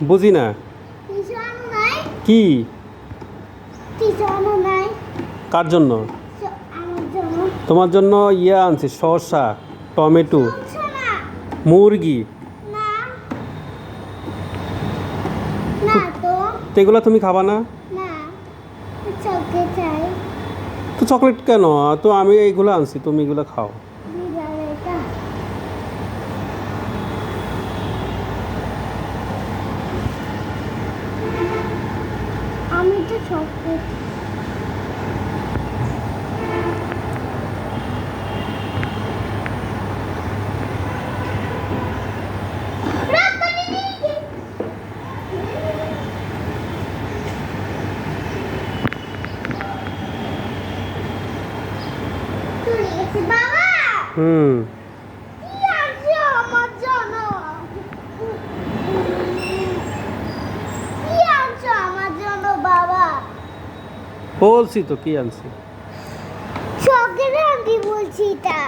বুঝি না। কিছু আনো নাই? কি? কিছু আনো নাই? কার জন্য? আমার জন্য। তোমার জন্য ইয়ে আনছি, শসা, টমেটো, চলছে না। মুরগি। না। না তো। তো এগুলো তুমি খাবা না? না। চলতে চাই। তো চকলেট কেন? তো আমি এইগুলো আনছি, তুমি এগুলো খাও। বিড়াল এটা। আমি তো চকলেট। বাবা হুম। কি আনছো আমার জন্য? কি আনছো আমার জন্য বাবা? বলছি তো কি আনছি। চকলেট আনতে বলছি এটা।